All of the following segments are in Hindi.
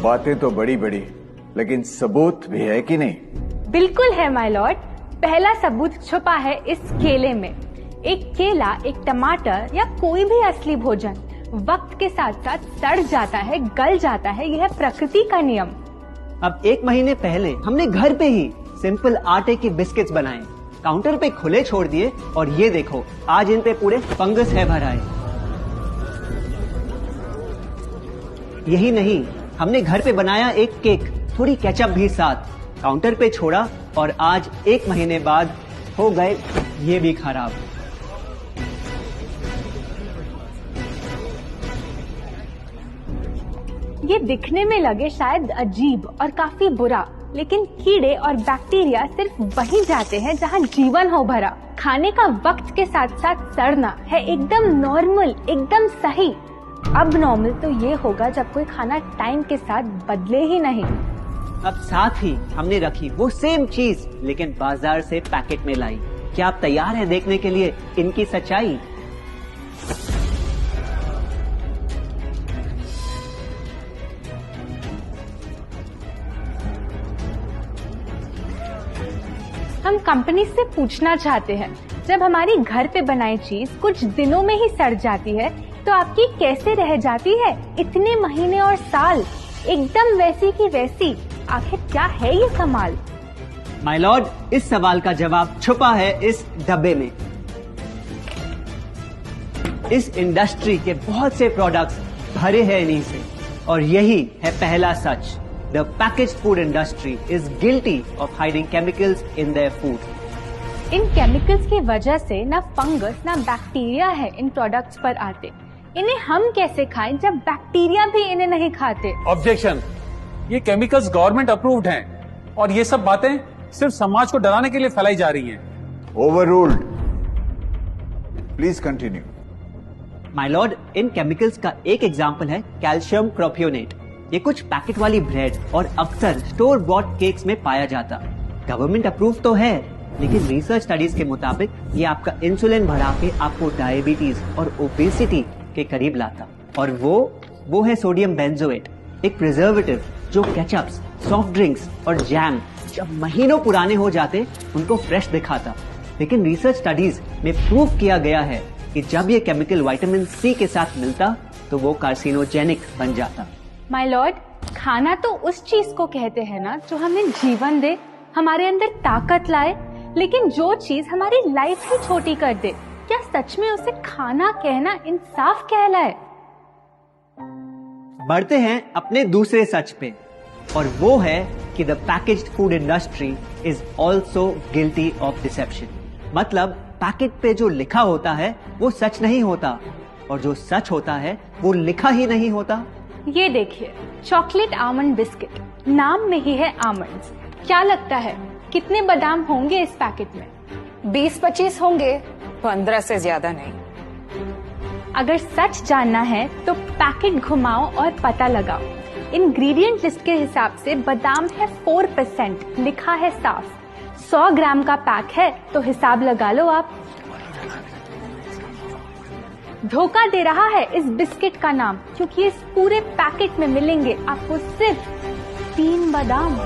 बातें तो बड़ी बड़ी, लेकिन सबूत भी है कि नहीं? बिल्कुल है माय लॉर्ड। पहला सबूत छुपा है इस केले में। एक केला, एक टमाटर या कोई भी असली भोजन वक्त के साथ साथ सड़ जाता है, गल जाता है। यह प्रकृति का नियम। अब 1 महीने पहले हमने घर पे ही सिंपल आटे की बिस्किट्स बनाए, काउंटर पे खुले छोड़ दिए और ये देखो आज इन पे पूरे फंगस है भर आए। यही नहीं, हमने घर पे बनाया एक केक, थोड़ी केचप भी साथ, काउंटर पे छोड़ा और आज 1 महीने बाद हो गए ये भी खराब। ये दिखने में लगे शायद अजीब और काफी बुरा, लेकिन कीड़े और बैक्टीरिया सिर्फ वहीं जाते हैं जहां जीवन हो भरा। खाने का वक्त के साथ साथ सड़ना है एकदम नॉर्मल, एकदम सही। अब नॉर्मल तो ये होगा जब कोई खाना टाइम के साथ बदले ही नहीं। अब साथ ही हमने रखी वो सेम चीज, लेकिन बाजार से पैकेट में लाई। क्या आप तैयार हैं देखने के लिए इनकी सच्चाई? हम कंपनी से पूछना चाहते हैं, जब हमारी घर पे बनाई चीज कुछ दिनों में ही सड़ जाती है तो आपकी कैसे रह जाती है इतने महीने और साल, एकदम वैसी की वैसी? आखिर क्या है ये कमाल? माय लॉर्ड, इस सवाल का जवाब छुपा है इस डब्बे में। इस इंडस्ट्री के बहुत से प्रोडक्ट्स भरे हैं इन्हीं से, और यही है पहला सच। The packaged food industry is guilty of hiding chemicals in their food. In chemicals की वजह से ना फंगस ना बैक्टीरिया है इन प्रोडक्ट्स पर आते। इन्हें हम कैसे खाएं जब बैक्टीरिया भी इन्हें नहीं खाते? ऑब्जेक्शन, ये केमिकल्स गवर्नमेंट अप्रूव्ड हैं और ये सब बातें सिर्फ समाज को डराने के लिए फैलाई जा रही हैं। Overruled. Please continue. My Lord, in chemicals का एक एग्जाम्पल है कैल्शियम प्रोपियोनेट। ये कुछ पैकेट वाली ब्रेड और अक्सर स्टोर बॉट केक्स में पाया जाता। गवर्नमेंट अप्रूव तो है, लेकिन रिसर्च स्टडीज के मुताबिक ये आपका इंसुलिन बढ़ा के आपको डायबिटीज और ओबेसिटी के करीब लाता। और वो है सोडियम बेंजोएट, एक प्रिजर्वेटिव जो केचप्स, सॉफ्ट ड्रिंक्स और जैम जब महीनों पुराने हो जाते उनको फ्रेश दिखाता। लेकिन रिसर्च स्टडीज में प्रूव किया गया है कि जब ये केमिकल विटामिन सी के साथ मिलता तो वो कार्सिनोजेनिक बन जाता। माय लॉर्ड, खाना तो उस चीज को कहते हैं ना जो हमें जीवन दे, हमारे अंदर ताकत लाए, लेकिन जो चीज हमारी लाइफ ही छोटी कर दे, क्या सच में उसे खाना कहना इंसाफ कहलाए? बढ़ते हैं अपने दूसरे सच पे, और वो है कि the packaged food industry is also guilty of deception. मतलब पैकेट पे जो लिखा होता है वो सच नहीं होता, और जो सच होता है वो लिखा ही नहीं होता। ये देखिए, चॉकलेट आमंड बिस्किट, नाम में ही है आमंड्स। क्या लगता है कितने बादाम होंगे इस पैकेट में? 20-25 होंगे, 15 से ज्यादा नहीं। अगर सच जानना है तो पैकेट घुमाओ और पता लगाओ। इंग्रेडिएंट लिस्ट के हिसाब से बादाम है 4%, लिखा है साफ। 100 ग्राम का पैक है तो हिसाब लगा लो आप। धोखा दे रहा है इस बिस्किट का नाम, क्योंकि इस पूरे पैकेट में मिलेंगे आपको सिर्फ 3 बादाम।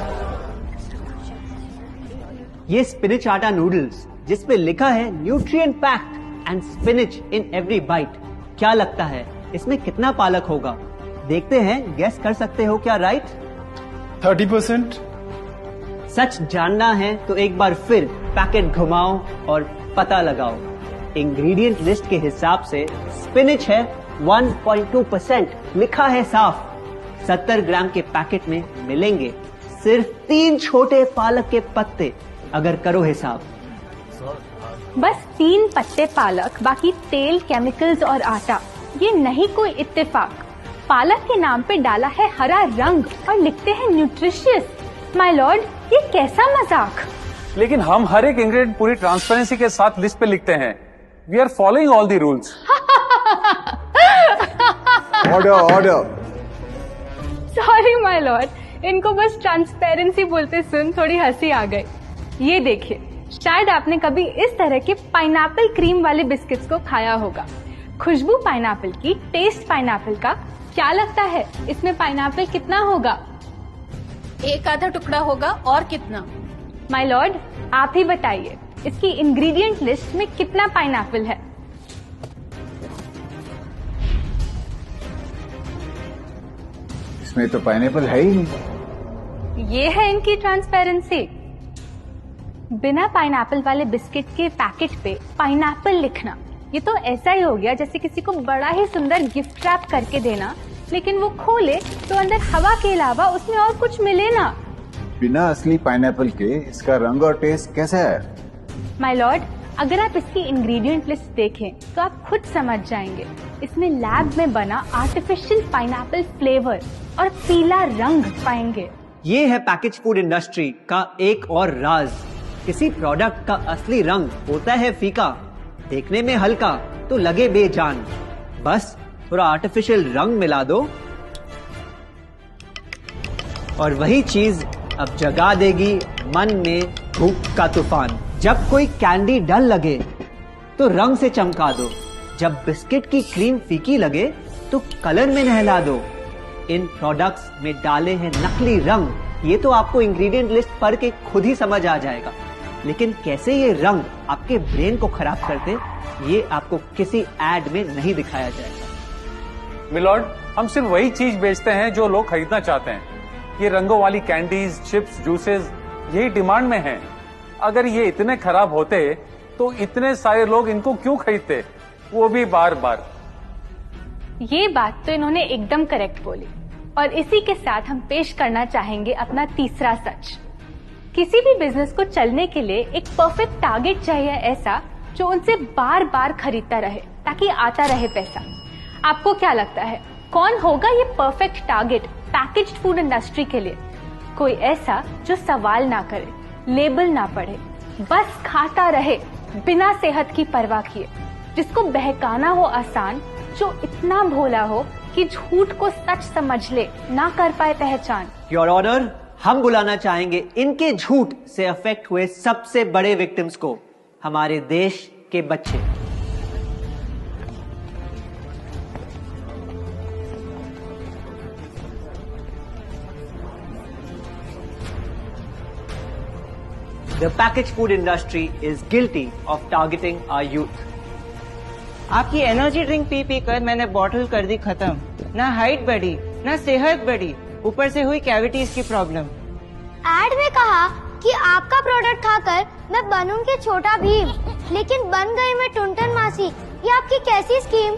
ये स्पिनिच आटा नूडल्स जिसपे लिखा है nutrient packed and spinach in every bite. क्या लगता है इसमें कितना पालक होगा? देखते हैं, गेस कर सकते हो क्या राइट? 30%। सच जानना है तो एक बार फिर पैकेट घुमाओ और पता लगाओ। इंग्रेडिएंट लिस्ट के हिसाब से स्पिनिच है 1.2%, लिखा है साफ। 70 ग्राम के पैकेट में मिलेंगे सिर्फ 3 छोटे पालक के पत्ते, अगर करो हिसाब। बस 3 पत्ते पालक, बाकी तेल, केमिकल्स और आटा। ये नहीं कोई इत्तेफाक। पालक के नाम पे डाला है हरा रंग और लिखते हैं न्यूट्रिशियस। माय लॉर्ड, ये कैसा मजाक? लेकिन हम हर एक इंग्रेडिएंट पूरी ट्रांसपेरेंसी के साथ लिस्ट पे लिखते हैं। We are following all the rules. Order. Sorry my lord, इनको बस ट्रांसपेरेंसी बोलते सुन थोड़ी हंसी आ गई। ये देखिए, शायद आपने कभी इस तरह के पाइनएप्पल क्रीम वाले बिस्किट्स को खाया होगा। खुशबू पाइनएप्पल की, टेस्ट पाइनएप्पल का, क्या लगता है इसमें पाइनएप्पल कितना होगा? एक आधा टुकड़ा होगा, और कितना? माय लॉर्ड, आप ही बताइए, इसकी इंग्रेडिएंट लिस्ट में कितना पाइनएप्पल है? इसमें तो पाइनएप्पल है ही नहीं। ये है इनकी ट्रांसपेरेंसी। बिना पाइनएप्पल वाले बिस्किट के पैकेट पे पाइनएप्पल लिखना, ये तो ऐसा ही हो गया जैसे किसी को बड़ा ही सुंदर गिफ्ट रैप करके देना, लेकिन वो खोले तो अंदर हवा के अलावा उसमें और कुछ मिले ना। बिना असली पाइनएप्पल के इसका रंग और टेस्ट कैसा है? माय लॉर्ड, अगर आप इसकी इंग्रेडिएंट लिस्ट देखें तो आप खुद समझ जाएंगे। इसमें लैब में बना आर्टिफिशियल पाइनएप्पल फ्लेवर और पीला रंग पाएंगे। ये है पैकेज फूड इंडस्ट्री का एक और राज। किसी प्रोडक्ट का असली रंग होता है फीका, देखने में हल्का तो लगे बेजान। बस थोड़ा आर्टिफिशियल रंग मिला दो और वही चीज अब जगा देगी मन में भूख का तूफान। जब कोई कैंडी डल लगे तो रंग से चमका दो, जब बिस्किट की क्रीम फीकी लगे तो कलर में नहला दो। इन प्रोडक्ट्स में डाले हैं नकली रंग, ये तो आपको इंग्रेडिएंट लिस्ट पढ़ के खुद ही समझ आ जाएगा। लेकिन कैसे ये रंग आपके ब्रेन को खराब करते, ये आपको किसी एड में नहीं दिखाया जाएगा। मिलॉर्ड, हम सिर्फ वही चीज बेचते हैं जो लोग खरीदना चाहते हैं। ये रंगों वाली कैंडीज, चिप्स, जूसेस यही डिमांड में हैं। अगर ये इतने खराब होते तो इतने सारे लोग इनको क्यों खरीदते, वो भी बार बार। ये बात तो इन्होंने एकदम करेक्ट बोली, और इसी के साथ हम पेश करना चाहेंगे अपना तीसरा सच। किसी भी बिजनेस को चलने के लिए एक परफेक्ट टारगेट चाहिए, ऐसा जो उनसे बार बार खरीदता रहे ताकि आता रहे पैसा। आपको क्या लगता है कौन होगा ये perfect target packaged food industry के लिए? कोई ऐसा जो सवाल ना करे, लेबल ना पढ़े, बस खाता रहे बिना सेहत की परवाह किए, जिसको बहकाना हो आसान, जो इतना भोला हो कि झूठ को सच समझ ले, ना कर पाए पहचान। योर ऑनर, हम बुलाना चाहेंगे इनके झूठ से अफेक्ट हुए सबसे बड़े विक्टिम्स को, हमारे देश के बच्चे। The packaged food industry is guilty of targeting our youth. आपकी एनर्जी ड्रिंक पी पी कर मैंने बॉटल कर दी खत्म। ना हाइट बढ़ी, ना सेहत बढ़ी, ऊपर से हुई कैविटीज की प्रॉब्लम। एड में कहा कि आपका प्रोडक्ट खाकर मैं बनूंगी छोटा भीम, लेकिन बन गई मैं टुनटन मासी। ये आपकी कैसी स्कीम?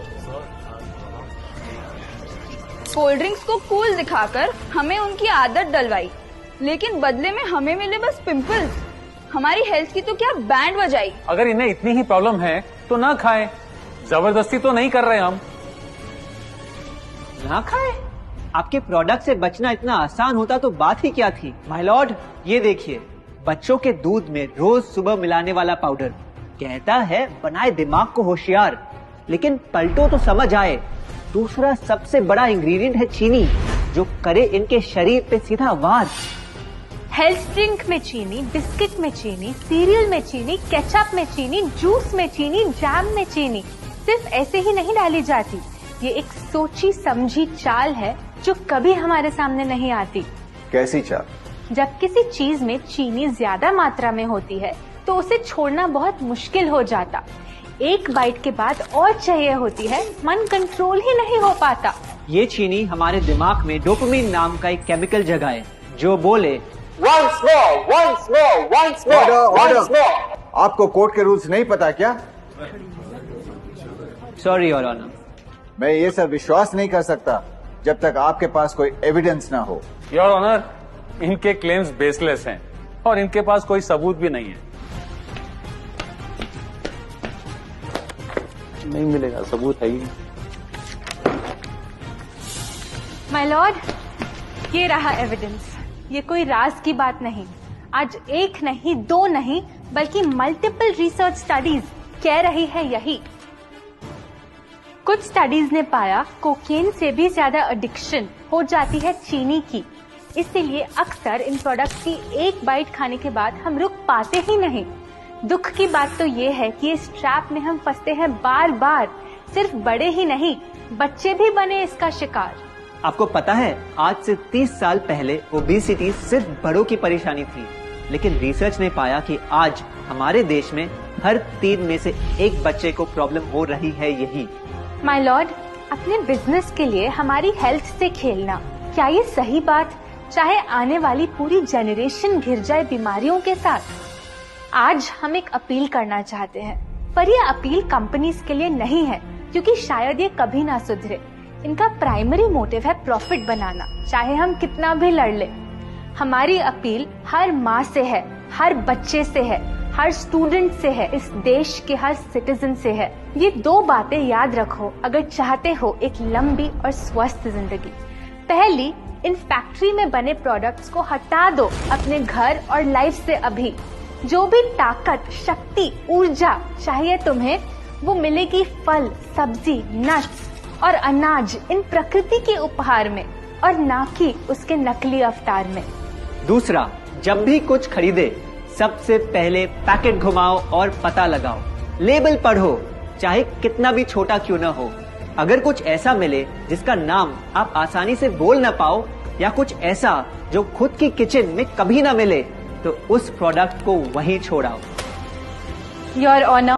कोल्ड ड्रिंक्स को कूल दिखाकर हमें उनकी आदत डलवाई, लेकिन बदले में हमें मिले बस पिंपल्स। हमारी हेल्थ की तो क्या बैंड बजाई। अगर इन्हें इतनी ही प्रॉब्लम है तो ना खाएं, जबरदस्ती तो नहीं कर रहे हम। ना खाए? आपके प्रोडक्ट से बचना इतना आसान होता तो बात ही क्या थी। माय लॉर्ड, ये देखिए, बच्चों के दूध में रोज सुबह मिलाने वाला पाउडर कहता है बनाए दिमाग को होशियार, लेकिन पलटो तो समझ आए। दूसरा सबसे बड़ा इंग्रेडिएंट है चीनी, जो करे इनके शरीर पे सीधा वार। हेल्थ ड्रिंक में चीनी, बिस्किट में चीनी, सीरियल में चीनी, केचप में चीनी, जूस में चीनी, जैम में चीनी सिर्फ ऐसे ही नहीं डाली जाती। ये एक सोची समझी चाल है जो कभी हमारे सामने नहीं आती। कैसी चाल? जब किसी चीज में चीनी ज्यादा मात्रा में होती है तो उसे छोड़ना बहुत मुश्किल हो जाता। एक बाइट के बाद और चाहिए होती है, मन कंट्रोल ही नहीं हो पाता। ये चीनी हमारे दिमाग में डोपामिन नाम का एक केमिकल जगाए, जो बोले Once more. Order. आपको कोर्ट के रूल्स नहीं पता क्या? Sorry your honour. मैं ये सब विश्वास नहीं कर सकता जब तक आपके पास कोई एविडेंस ना हो। योर ऑनर, इनके क्लेम्स बेसलेस हैं और इनके पास कोई सबूत भी नहीं है। नहीं मिलेगा, सबूत है ही नहीं। माय लॉर्ड, ये रहा एविडेंस। ये कोई राज की बात नहीं। आज एक नहीं, दो नहीं, बल्कि मल्टीपल रिसर्च स्टडीज कह रही है यही। कुछ स्टडीज ने पाया कोकेन से भी ज्यादा एडिक्शन हो जाती है चीनी की। इसीलिए अक्सर इन प्रोडक्ट्स की एक बाइट खाने के बाद हम रुक पाते ही नहीं। दुख की बात तो ये है कि इस ट्रैप में हम फंसते हैं बार बार। सिर्फ बड़े ही नहीं, बच्चे भी बने इसका शिकार। आपको पता है आज से 30 साल पहले ओबेसिटी सिर्फ बड़ों की परेशानी थी, लेकिन रिसर्च ने पाया कि आज हमारे देश में हर 3 में से 1 बच्चे को प्रॉब्लम हो रही है यही। माय लॉर्ड, अपने बिजनेस के लिए हमारी हेल्थ से खेलना, क्या ये सही बात, चाहे आने वाली पूरी जनरेशन घिर जाए बीमारियों के साथ? आज हम एक अपील करना चाहते हैं, पर ये अपील कंपनीज के लिए नहीं है, क्योंकि शायद ये कभी ना सुधरे। इनका प्राइमरी मोटिव है प्रॉफिट बनाना, चाहे हम कितना भी लड़ ले। हमारी अपील हर माँ से है, हर बच्चे से है, हर स्टूडेंट से है, इस देश के हर सिटीजन से है। ये 2 बातें याद रखो अगर चाहते हो एक लंबी और स्वस्थ जिंदगी। पहली, इन फैक्ट्री में बने प्रोडक्ट्स को हटा दो अपने घर और लाइफ से अभी। जो भी ताकत, शक्ति, ऊर्जा चाहिए तुम्हें, वो मिलेगी फल, सब्जी, नट्स और अनाज इन प्रकृति के उपहार में, और ना कि उसके नकली अवतार में। दूसरा, जब भी कुछ खरीदे सबसे पहले पैकेट घुमाओ और पता लगाओ, लेबल पढ़ो, चाहे कितना भी छोटा क्यों ना हो। अगर कुछ ऐसा मिले जिसका नाम आप आसानी से बोल ना पाओ, या कुछ ऐसा जो खुद की किचन में कभी ना मिले, तो उस प्रोडक्ट को वहीं छोड़ाओ। Your honour,